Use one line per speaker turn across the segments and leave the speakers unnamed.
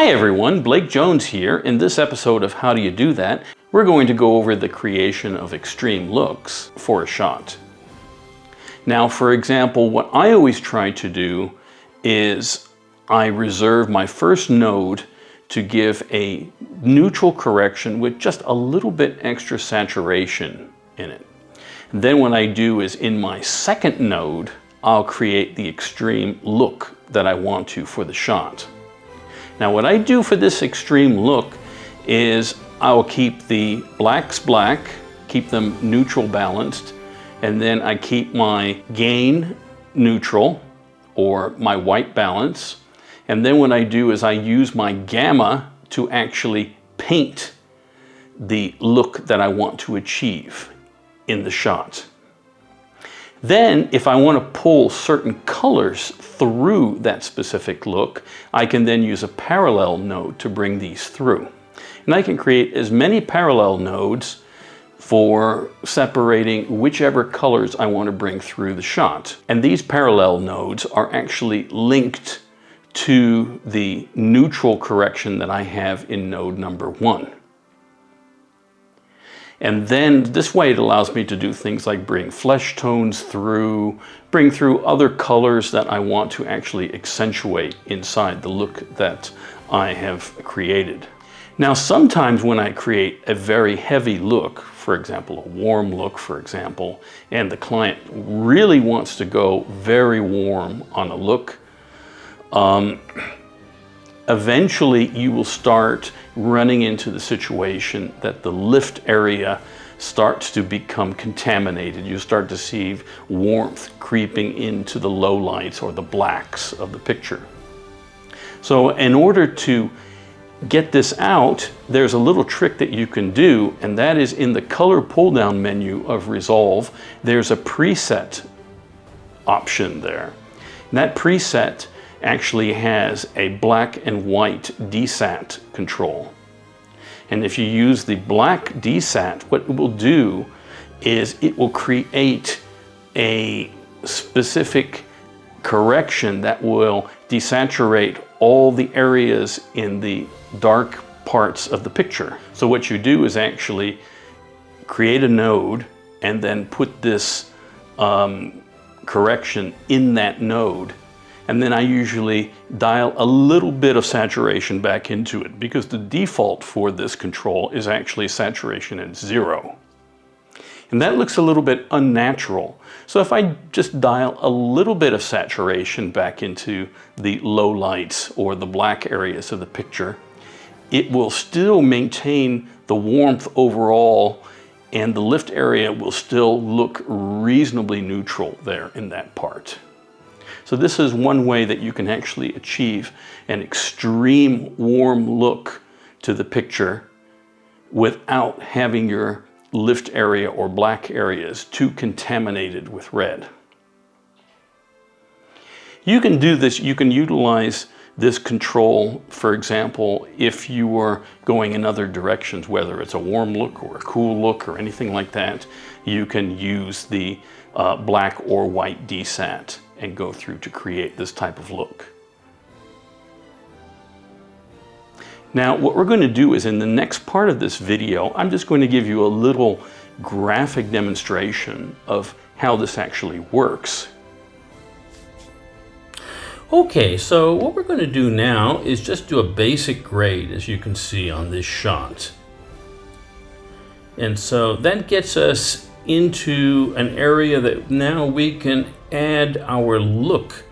Hi everyone, Blake Jones here. In this episode of How Do You Do That, we're going to go over the creation of extreme looks for a shot. Now, for example, what I always try to do is I reserve my first node to give a neutral correction with just a little bit extra saturation in it. And then what I do is in my second node, I'll create the extreme look that I want to for the shot. Now what I do for this extreme look is I'll keep the blacks black, keep them neutral balanced, and then I keep my gain neutral or my white balance. And then what I do is I use my gamma to actually paint the look that I want to achieve in the shot. Then, if I want to pull certain colors through that specific look, I can then use a parallel node to bring these through. And I can create as many parallel nodes for separating whichever colors I want to bring through the shot. And these parallel nodes are actually linked to the neutral correction that I have in node number 1. And then this way it allows me to do things like bring flesh tones through, bring through other colors that I want to actually accentuate inside the look that I have created. Now sometimes when I create a very heavy look, for example a warm look for example, and the client really wants to go very warm on a look, eventually you will start running into the situation that the lift area starts to become contaminated. You start to see warmth creeping into the lowlights or the blacks of the picture. So in order to get this out, there's a little trick that you can do, and that is in the color pull down menu of Resolve, there's a preset option there. And that preset actually has a black and white desat control. And if you use the black desat, what it will do is it will create a specific correction that will desaturate all the areas in the dark parts of the picture. So what you do is actually create a node and then put this correction in that node. And then I usually dial a little bit of saturation back into it because the default for this control is actually saturation at 0. And that looks a little bit unnatural. So if I just dial a little bit of saturation back into the low lights or the black areas of the picture, it will still maintain the warmth overall, and the lift area will still look reasonably neutral there in that part. So this is one way that you can actually achieve an extreme warm look to the picture without having your lift area or black areas too contaminated with red. You can do this, you can utilize this control, for example, if you were going in other directions, whether it's a warm look or a cool look or anything like that, you can use the black or white desat and go through to create this type of look. Now what we're going to do is in the next part of this video, I'm just going to give you a little graphic demonstration of how this actually works. Okay, so what we're going to do now is just do a basic grade, as you can see on this shot. And so that gets us into an area that now we can add our look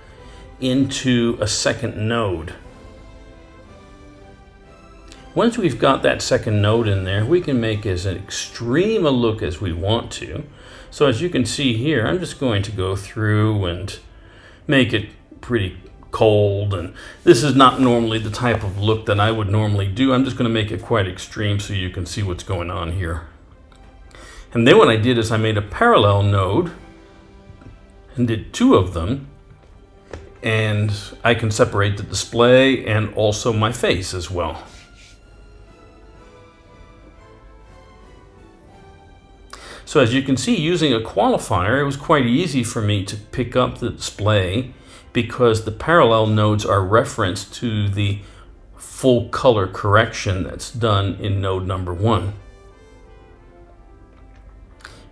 into a second node. Once we've got that second node in there, we can make as extreme a look as we want to. So as you can see here, I'm just going to go through and make it pretty cold, and this is not normally the type of look that I would normally do. I'm just going to make it quite extreme so you can see what's going on here. And then what I did is I made a parallel node and did 2 of them, and I can separate the display and also my face as well. So as you can see, using a qualifier, it was quite easy for me to pick up the display because the parallel nodes are referenced to the full color correction that's done in node number 1.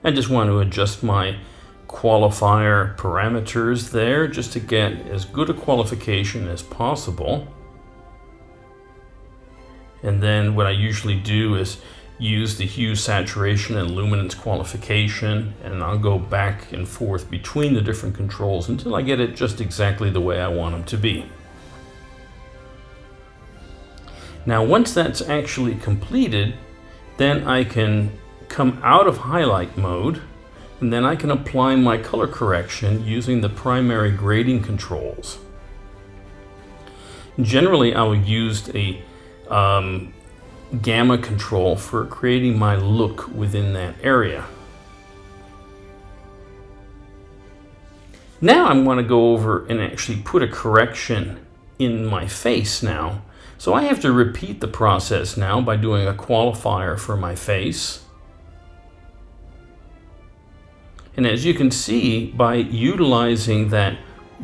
I just want to adjust my qualifier parameters there just to get as good a qualification as possible. And then what I usually do is use the hue, saturation, and luminance qualification, and I'll go back and forth between the different controls until I get it just exactly the way I want them to be. Now once that's actually completed, then I can come out of highlight mode, and then I can apply my color correction using the primary grading controls. Generally, I will use a gamma control for creating my look within that area. Now I want to go over and actually put a correction in my face now. So I have to repeat the process now by doing a qualifier for my face. And as you can see, by utilizing the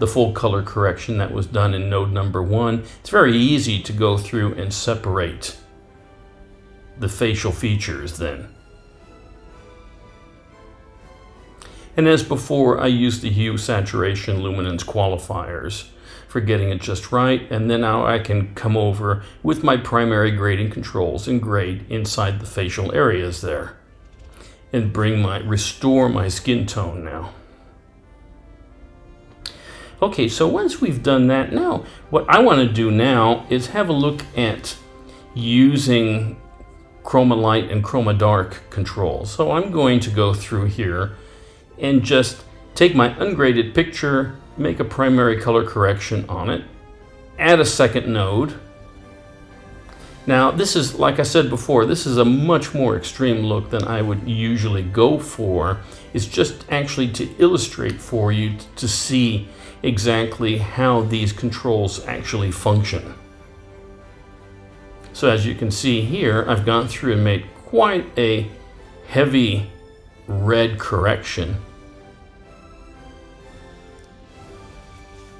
full color correction that was done in node number 1, it's very easy to go through and separate the facial features then. And as before, I use the hue, saturation, luminance qualifiers for getting it just right, and then now I can come over with my primary grading controls and grade inside the facial areas there and restore my skin tone now. Okay, so once we've done that, now what I want to do now is have a look at using chroma light and chroma dark controls. So I'm going to go through here and just take my ungraded picture, make a primary color correction on it, add a second node. Now this is, like I said before, this is a much more extreme look than I would usually go for. It's just actually to illustrate for you to see exactly how these controls actually function. So as you can see here, I've gone through and made quite a heavy red correction.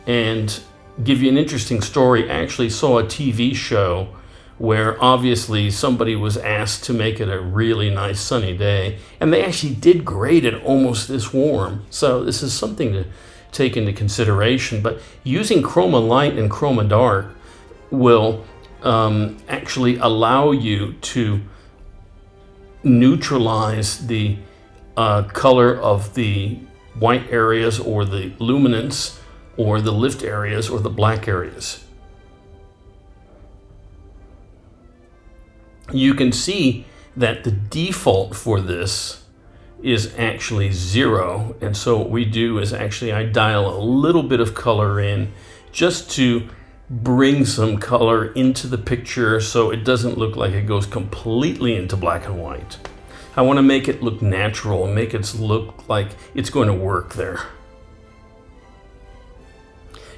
And give you an interesting story, I actually saw a TV show where obviously somebody was asked to make it a really nice sunny day, and they actually did grade it almost this warm. So this is something to take into consideration, but using chroma light and chroma dark will actually allow you to neutralize the color of the white areas or the luminance or the lift areas or the black areas. You can see that the default for this is actually 0, and so what we do is actually I dial a little bit of color in just to bring some color into the picture so it doesn't look like it goes completely into black and white. I want to make it look natural and make it look like it's going to work there.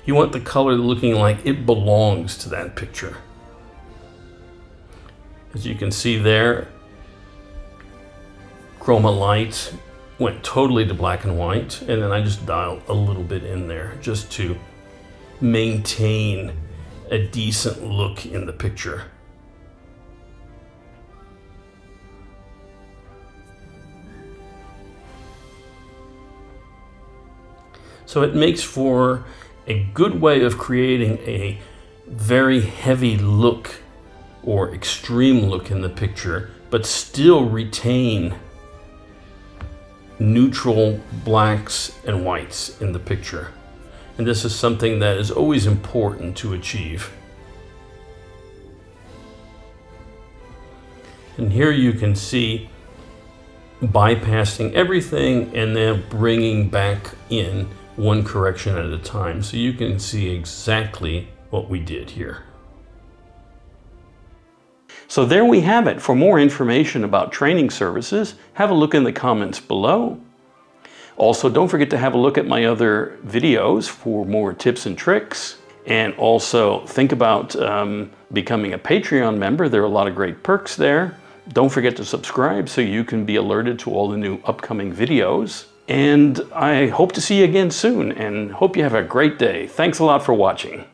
You want the color looking like it belongs to that picture. As you can see there, chroma light went totally to black and white, and then I just dialed a little bit in there just to maintain a decent look in the picture. So it makes for a good way of creating a very heavy look or extreme look in the picture, but still retain neutral blacks and whites in the picture. And this is something that is always important to achieve. And here you can see bypassing everything and then bringing back in one correction at a time, so you can see exactly what we did here. So there we have it. For more information about training services, have a look in the comments below. Also, don't forget to have a look at my other videos for more tips and tricks. And also think about becoming a Patreon member. There are a lot of great perks there. Don't forget to subscribe so you can be alerted to all the new upcoming videos. And I hope to see you again soon and hope you have a great day. Thanks a lot for watching.